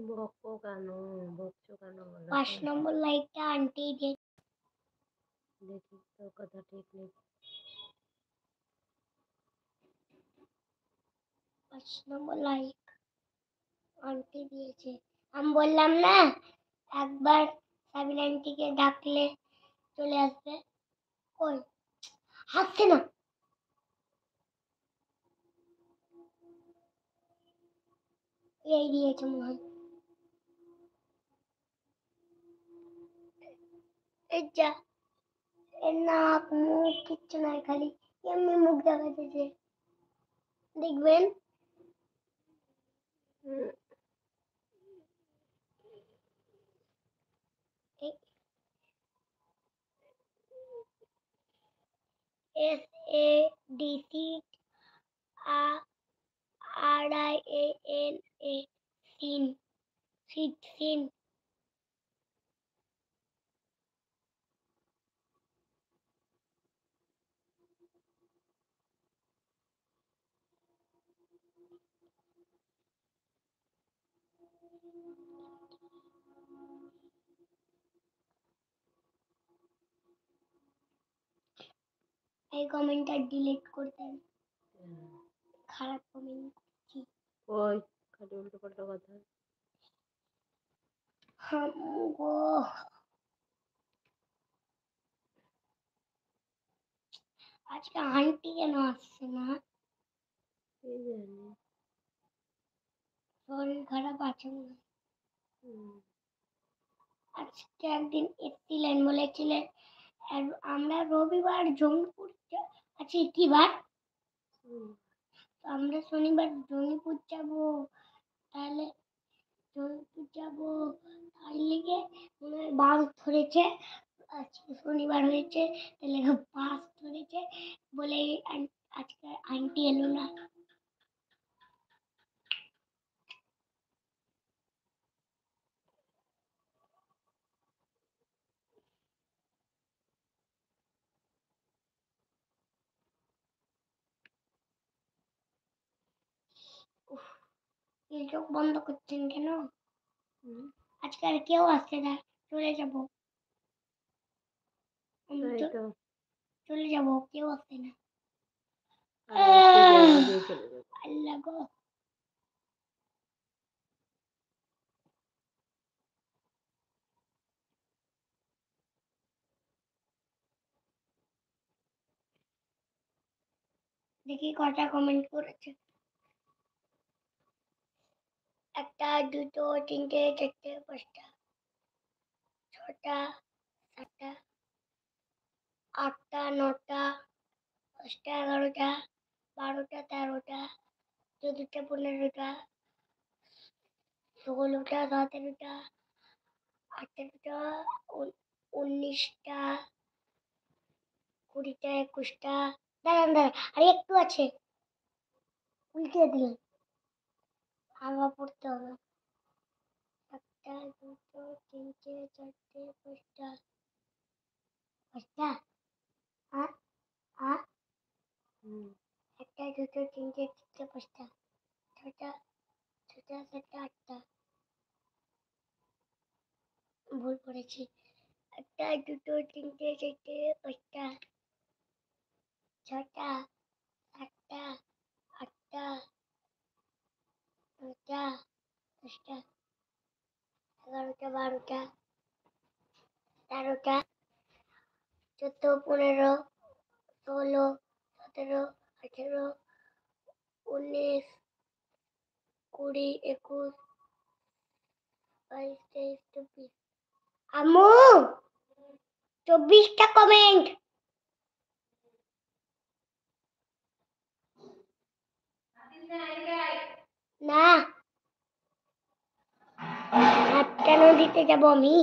বকো কেন? বকছো কেন বলো 5 তো? নম্বর লাইকটা আন্টি দিয়ে দেখি তোর কথা ঠিক নেই। 5 নম্বর লাইক আন্টি দিয়েছে। আমি বললাম না একবার সাবিনা আন্টিকে ডাকলে চলে আসবে। কই আসছে না। এই দিয়েছে মনে হয়। এই যা এর নাক মুখ কিচ্ছু নাই, খালি এমনি মুখ দেখা যাচ্ছে দেখবেন। SADC RIANA সিন সিন। এই কমেন্টটা ডিলিট করতেন, খারাপ কমেন্ট করছি। ওই খালি উল্টো পাল্টা কথা। গো আজকে আন্টি কেন আসছে না? এই জানি শরীর খারাপ আছে মনে হয়। আজকে একদিন এসেছিলেন, বলেছিলেন আমরা রবিবার জঙ্গিপুর আছি কি বার, আমরা শনিবার জঙ্গিপুর যাবো, তাহলে জঙ্গিপুর যাবো তার লিগে মনে হয় বাস ধরেছে। আজকে শনিবার হয়েছে তাহলে বাস ধরেছে বলে আজকে আন্টি এলো না। চোখ বন্ধ করছেন কেন? আজকে আর কেউ আসছে না, চলে যাবো। চলে যাবো, কেউ আসছে না। আল্লাহ গো দেখি কটা কমেন্ট করেছে। 1 2 3 4 5 6 7 8 9 10 11 12 13 14 15 16 17 18 19 20 21 দাঁড়ান আরে একটু আছে, উল্টে দিলেন, আবার পড়তে হবে। 1 2 3 4 5 5টা 1 2 3 4 5টা 6টা 7টা 8টা ভুল করেছি। 1 2 3 4 5টা 6টা 7টা 8টা 9টা 10টা 11টা 12টা 13টা 14 15 16 17 18 19 20 21 22 23 24। আম্মু 24টা কমেন্ট। না হাত কেন দিতে যাবো আমি?